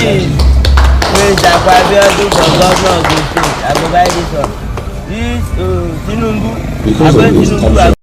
This Prince Abiodun for governor of the state. I go buy this one. This Tinubu. Because of this Tinubu.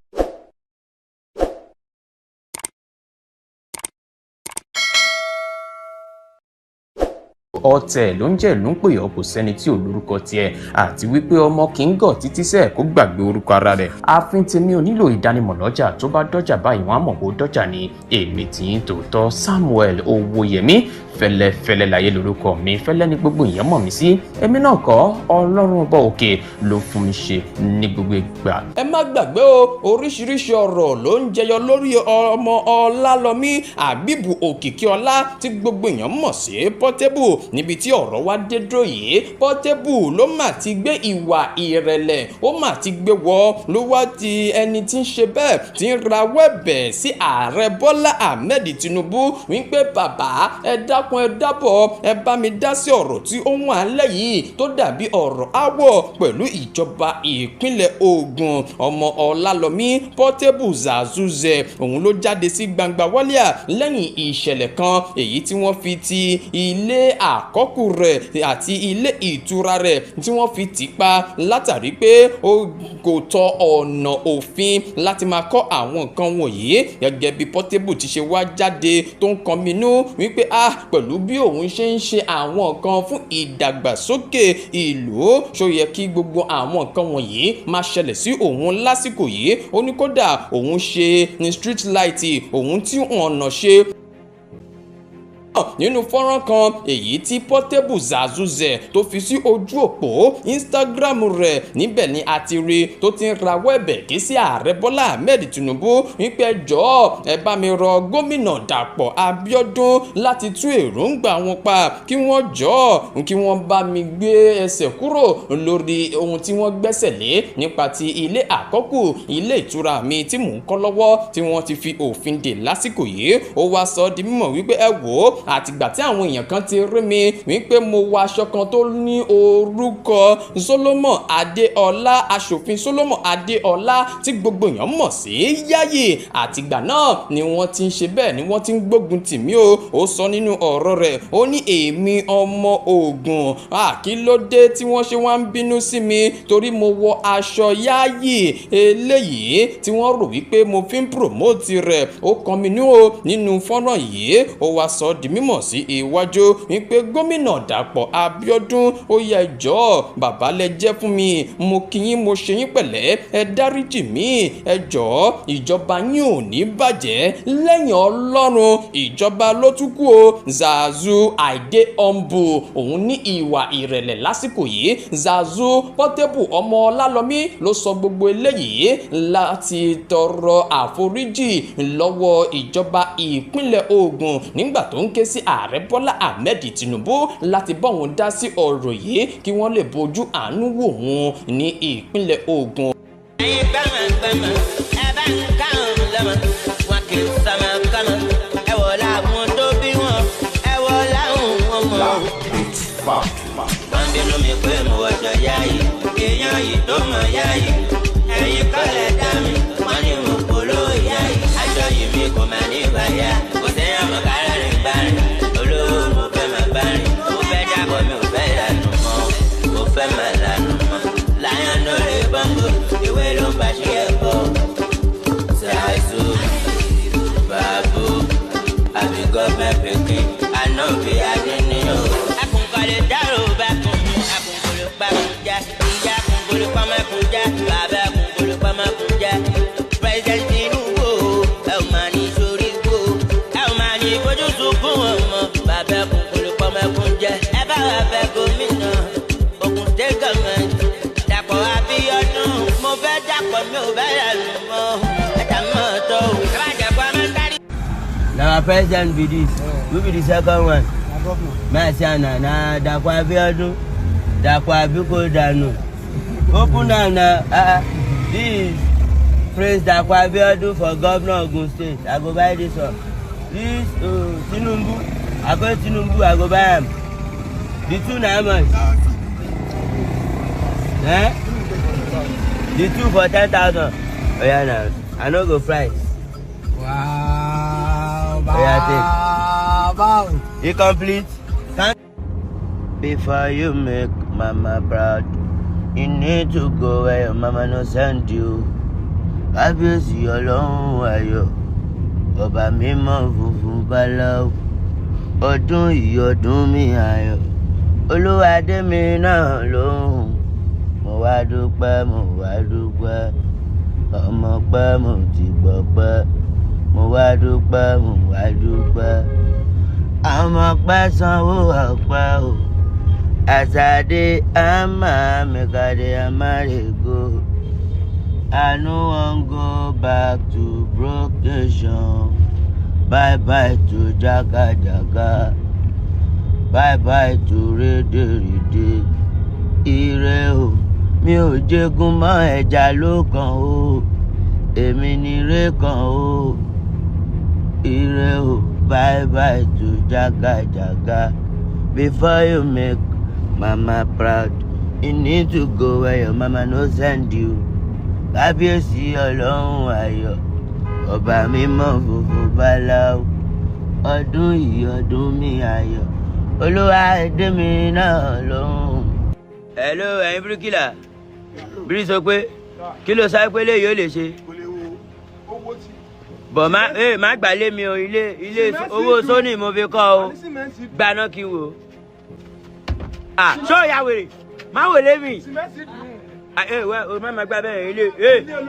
ọ̀tẹ̀ ló ń jẹ́ ló ń pè ọ́ kò sẹ́ni tí ò lórúkọ tiẹ̀ àti wípé ọmọ kì í gọ̀ títí sẹ́ẹ̀ kó gbàgbé orúkọ ara rẹ̀. ààfin tèmi ò nílò ìdánimọ̀ lọ́jà tó bá dọ́jà báyìí wọ́n á mọ̀ pé ó dọ́jà ni èmi tí ń tòótọ́ Samuel Owóyẹmí fẹ́lẹ́fẹ́lẹ́ láyé lórúkọ mi fẹ́lẹ́ ní gbogbo èèyàn mọ̀ mí sí èmi náà kọ́ Ọlọ́run ọba òkè ló fún mi ṣe ní gbogbo ìgbà. ẹ má gbàgbé o oríṣiríṣi ọ̀rọ̀ ló ń jẹyọ lórí ọmọ Ọlálọ́mí Àbíbù Òkìkíọlá tí gbogbo èèyàn mọ̀ sí Portable níbi tí ọ̀rọ̀ wá dé dúró yìí Portable ló mà ti gbé ìwà ìrẹ̀lẹ̀ ó mà ti gbé wọ ló wá ti ẹni tí ń ṣe bẹ́ẹ̀ tí ń rawọ́ ẹ̀bẹ̀ sí ààrẹ Bọ́lá Ahmed Tinubu wípé bàbá ẹ dákun ẹ dábọ̀ ẹ bá mi dá sí ọ̀rọ̀ tí ó wà nílẹ̀ yìí tó dàbí ọ̀rọ̀ áwọ̀ pẹ̀lú ìjọba ìpínlẹ̀ Ògùn ọmọ Ọlálọ́mí Portable Zazuze òun ló jáde sí gbangba wálíà lẹ́yìn ìṣẹ̀lẹ̀ kan èyí tí wọ́n fi ti ilé àkọ́kù rẹ̀ àti ilé ìtura rẹ̀ tí wọ́n fi tì pa látàrí pé ó kò tọ ọ̀nà òfin láti máa kọ́ àwọn nǹkan wọ̀nyí gẹ́gẹ́ bí Portable ti ṣe wá jáde tó ń kọminú wípé pẹ̀lú bí òun ṣe ń ṣe àwọn nǹkan fún ìdàgbàsókè ìlú ṣó yẹ kí gbogbo àwọn nǹkan wọ̀nyí máa ṣẹlẹ̀ sí òun lásìkò yìí ó ní kódà òun ṣe ní street light òun tí ọ̀nà ṣe nínú fọ́nrán kan èyí tí Portable Zazuze tó fi sí ojú òpó Instagram rẹ̀ níbẹ̀ ni a ti rí tó ti ń rawọ́ ẹ̀bẹ̀ ké sí ààrẹ Bọ́lá Ahmed Tinubu wípé jọ̀ọ́ ẹ bá mi rọ gómìnà Dàpọ̀ Abíọ́dún láti tú èròǹgbà wọn pa kí wọ́n jọ̀ọ́ kí wọ́n bá mi gbé ẹsẹ̀ kúrò lórí ohun tí wọ́n gbẹ́sẹ̀ lé nípa ti ilé àkọ́kù ilé ìtura mi tí mò ń kọ́ lọ́wọ́ tí wọ́n ti fi òfin dè lásìkò yìí ó wá sọ di mímọ̀ wípé ẹ wò ó àtìgbà tí àwọn èèyàn kan ti rí mi wípé mo wọ aṣọ kan tó ní orúkọ Solomon Adéọlá aṣòfin Solomon Adéọlá tí gbogbo èèyàn mọ̀ sí Yáyì àtìgbà náà ni wọ́n ti ń ṣe bẹ́ẹ̀ ni wọ́n ti ń gbógun tì mí ó sọ nínú ọ̀rọ̀ rẹ̀ ó ní èmi ọmọ Ògùn kí ló dé tí wọ́n ṣe wá ń bínú sí mi torí mo wọ aṣọ Yáyì eléyìí tí wọ́n rò wípé mo fi ń promote rẹ̀ ó kàn mí nínú fọ́nrán yìí ó wá sọ di mímọ̀ sí iwájú wípé gómìnà Dàpọ̀ Abíọ́dún ó yẹ jọ̀ọ́ bàbá lẹ jẹ́ fún mi mo kí yín mo ṣe yín pẹ̀lẹ́ ẹ dáríjì mí ẹ jọ̀ọ́ ìjọba yín ò ní bàjẹ́ lẹ́yìn Ọlọ́run ìjọba ló tún kù o Zazu àìdé ọ̀nbù òun ní ìwà ìrẹ̀lẹ̀ lásìkò yìí Zazu Portable ọmọ Ọlálọ́mí ló sọ gbogbo eléyìí láti tọrọ àforíjì lọ́wọ́ ìjọba ìpínlẹ̀ Ògùn nígbà tó ń ké sí ààrẹ Bọ́lá Ahmed Tinubu láti bá wọn dá sí ọ̀rọ̀ yìí kí wọ́n lè bójú àánú wò wọn ní ìpínlẹ̀ Ògùn. Now president be this. Who be the second one? Masiana na Dàpọ̀ Abíọ́dún. Dàpọ̀ Abíọ́dún. Open now. This Prince Dàpọ̀ Abíọ́dún for governor of Ogun State. I go buy this one. This Tinubu. I go Tinubu. I go buy him. The two na much. The two for 10,000. Oh yeah, now I no go price. Wow. You complete? Before you make mama proud, you need to go where your mama no send you. Kábíyèsí Ọlọ́run ayọ̀, ọba mímọ́ funfun báláwo. Ọdún yìí ọdún mi ayọ̀, Olúwa dé mi náà lóhùn. Mo wá dúpẹ́, ọmọ pẹ́ mo ti gbọ́ pẹ́. Mo wá dúpẹ́, ọmọ pẹ́ sanwó ọpẹ́ o. Asade ama mekade amarego. I no wan go back to broke nation. Bye bye to jaga jaga. Bye bye to rede rede. Ire o, mi ò jẹ́gun mọ́ ẹja ló kàn o. Èmi ni ire kàn o. Ire o, bye bye to jaga jaga. Before you make mama proud, you need to go where your mama no send you. Kábíyèsí Ọlọ́run ayọ̀, ọba mímọ́ funfun báláwo. Ọdún yìí ọdún mi ayọ̀, Olúwa dé mi náà lóhùn. Hello, ẹ̀yin bíríkìlà. Bírí sọ pé kí ló sáré pé léyìí ó lè ṣe? Bọ̀ má gbàlé mi o, ilé owó Sony mo fi kọ́ o. Gbaná kí n wò. Ṣó ya wèrè? Má wò lé mi. O má gbà bẹ́ẹ̀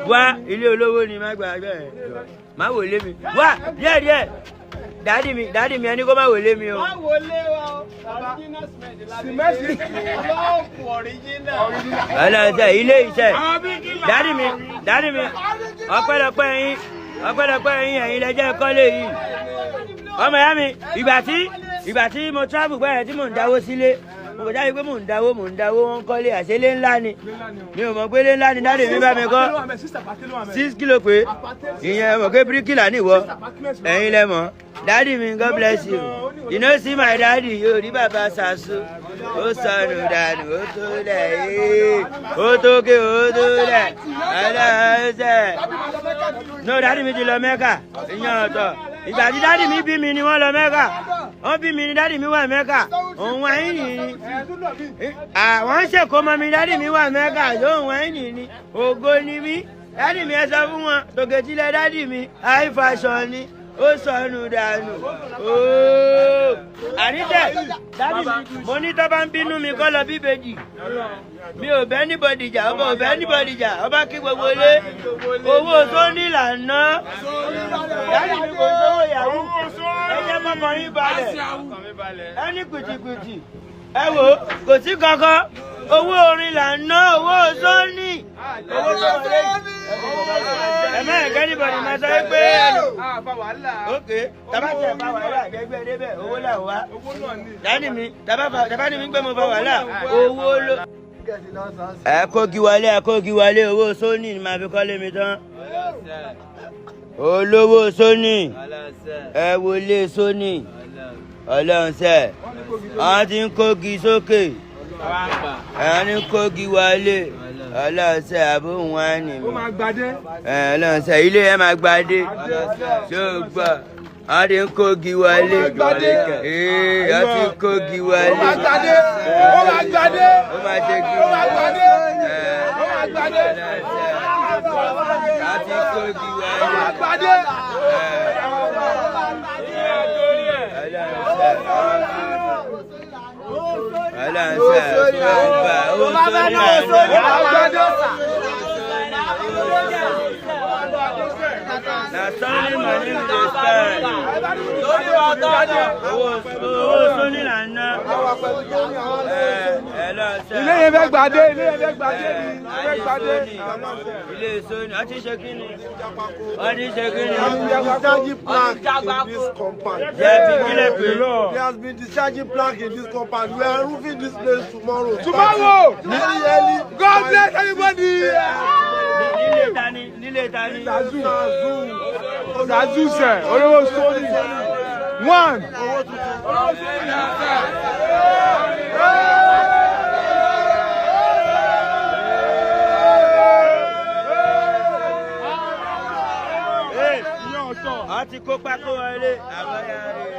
wá ilé olówó ni má gbà bẹ́ẹ̀. Má wò lé mi. Wá díẹ̀. Dádì mi ẹni kó má wò lé mi o. Má wò lé wa o. Ọlọ́sẹ̀ ilé iṣẹ́. Dádì mi ọpẹ́lọpẹ́ yín ẹ̀yin lẹ́jẹ́ kọ́lé yìí. Ọmọ ìyá mi ìgbà tí mo travel gbẹ́yẹn tí mò ń dáwó sílé. Mo kò jáde pé mò ń dáwó wọn kọ́lé àṣélé ńlá ni. Mi ò mọ̀ pé lé ńlá ni dáàdì mi bá mi kọ́. 6 kilo pé ìyẹn mọ̀ pé bíríkìlà nìwọ. Ẹ̀yin lẹ mọ̀. Dáàdì mi, God bless you. You know see my daddy yóò rí bàbá Sàṣù. Ó sọnù dànù, ó tó lẹ̀ ó tókè, ó tó lẹ̀. Ẹlẹ́sẹ̀. No, dáàdì mi ti lọ Mẹ́kà. Ìyẹn ọ̀tọ̀. Ìgbà tí dáàdì mi bí mi ni wọ́n lọ Mẹ́kà. Wọ́n bí mi ni dáàdì mi wà Mẹ́kà. Òun wá yín nìyí. Àwọn ṣèkómọ mi dáàdì mi wà Mẹ́kà. Lóhùn wá yín nìyí. Ògo ni mí. Dáàdì mi ẹ sọ fún wọn. Tòkètìlẹ̀ dáàdì mi. High fashion ni. Ó sọnù dànù. Àníṣe dáàdì mi. Mo ní tó bá ń bínú mi kọ́ lọ bíbejì. Mi ò bẹ́ anybody jà, ọba ò bẹ́ anybody jà, ọba kí gbogbo lé. Owó tó ní là ń ná. Dáàdì mi kò sówó ìyàwó. Ẹ jẹ́ mọ́mọ́ yín balẹ̀. Ẹni kùtìkùtì. Ẹ wò kò sí kankan. Owó orin là ń ná, owó sóní. Owó tó wọlé. Ẹ má ẹ̀kẹ́ anybody máa sọ pé ok tàbá tẹ̀ bá wàhálà gẹ́gbẹ́ débẹ̀ owó là ń wá. Dáàdì mi tàbá ní mi gbé mo bá wàhálà owó ló. Ẹ kógi wálé owó Sony ni màá fi kọ́lé mi tán. Olówó Sony ẹ wọlé Sony Ọlọ́run sẹ́ àwọn tí ń kógi sókè àwọn ní kógi wálé Ọlọ́run sẹ́ àbóhùn wá ní mi. Ọlọ́run sẹ́ ilé ẹ máa gbadé ṣó gbọ́ àwọn tí ń kógi wálé wọ́n ti ń kógi wálé ó máa gbadé ó máa ṣe kí wọ́n gbadé àti kógi wálé. Ilé yẹn fẹ́ gbadé. Ilé Sony, a ti ṣe kí ni? There has been discharging plank in this compound. We are roofing this place tomorrow. Early. God bless everybody. Nílé tani. Zazu sẹ, olówó Sony. One. A ti kó pákó wọlé àbọ̀yá rẹ̀.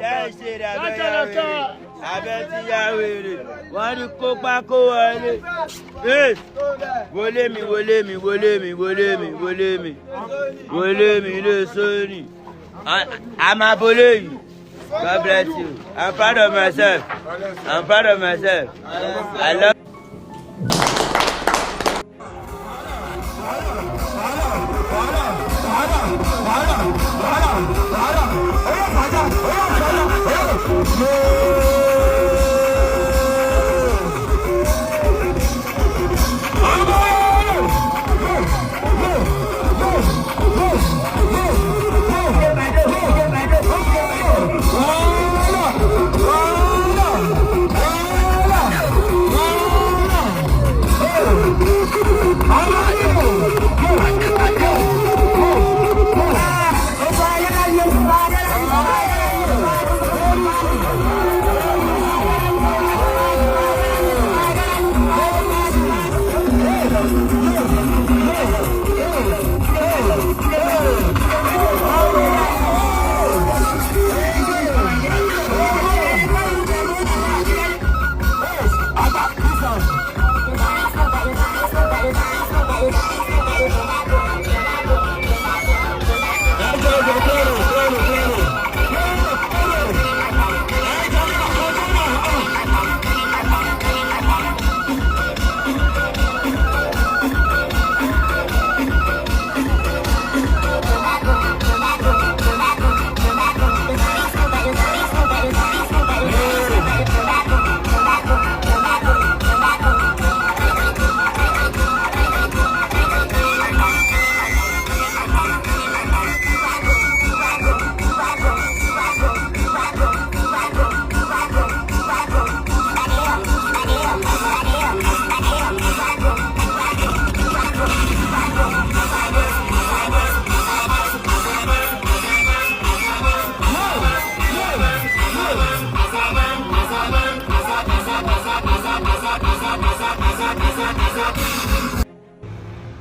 Ṣé ẹ ṣe rẹ̀ àbọ̀yá abẹ́ ti ya wèrè wọ́n ní kó pákó wọlé. Wọlé mi ilé sóní. I'm a bully. God bless you. I'm proud of myself. I love.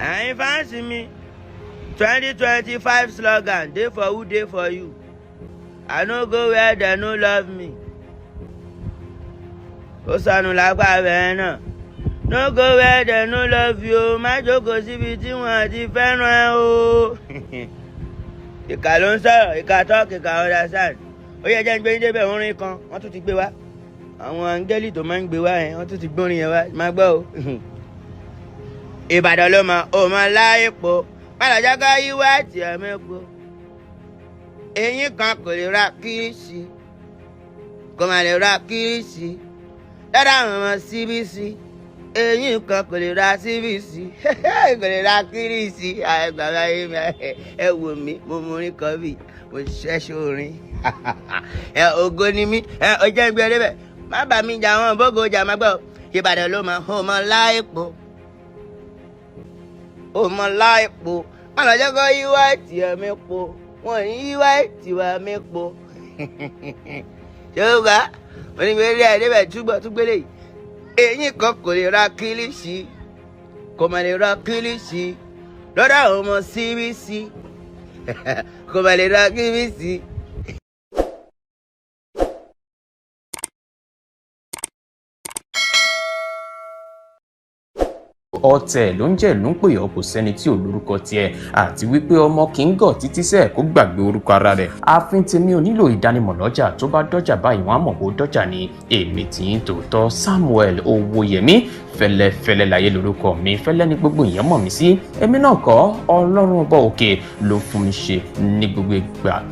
I fancy me 2025 slogan, day for who, day for you. I no go where they no love me. Osanu lagba bena. No go where they no love you. Má jókòó síbi tí wọ́n ti fẹ́ràn o. Ìkà ló ń sọ̀rọ̀, ìkà talk, ìkà understand. Ó yẹ jẹ́ ń gbé débẹ̀ orin kan, wọ́n tún ti gbé wá. Àwọn áńgẹ́lì tó máa ń gbé wá yẹn, wọ́n tún ti gbórin yẹn wá. Má gbọ́ o. Ìbàdàn ló mọ òmọ láìpò pàlàjà ká yíwá àti àmẹ́pò eyín kan kò lè ra kírísì kò má lè ra kírísì dáadáa àwọn ọmọ síbísì eyín kan kò lè ra síbísì kò lè ra kírísì àgbàlá yìí mi ẹ wò mí mo mú orin kan bì mo ṣẹ́ṣẹ́ orin ògo ni mí ọjọ́ ìgbẹ́ débẹ̀ má bà mí jà wọn bógo jà má gbọ́ Ìbàdàn ló mọ òmọ láìpò. Ọmọ láìpò pàlàjà kọ́ yíwá ìtì àmẹ́pò wọ́n ní yíwá ìtì wà mẹ́pò. Ṣé onígbèrè àdébẹ̀ túgbélé yìí eyín kan kò lè ra kílíṣì kò mà lè ra kílíṣì lọ́dọ̀ àwọn ọmọ síbísì kò mà lè ra kílíṣì. ọ̀tẹ̀ ló ń jẹ́ ló ń pè ọ́ kò sẹ́ni tí ò lórúkọ tiẹ̀ àti wípé ọmọ kì í gọ̀ títí sẹ́ẹ̀ kó gbàgbé orúkọ ara rẹ̀. ààfin tèmi ò nílò ìdánimọ̀ lọ́jà tó bá dọ́jà báyìí wọ́n á mọ̀ kó dọ́jà ni. èmi tì í tòótọ́ Samuel Owóyẹmí fẹ́lẹ́fẹ́lẹ́ láyé lórúkọ mi fẹ́lẹ́ ní gbogbo èèyàn mọ̀ mí sí. èmi náà kọ́ Ọlọ́run ọba òkè ló fún mi ṣe ní gbogbo ìgbà.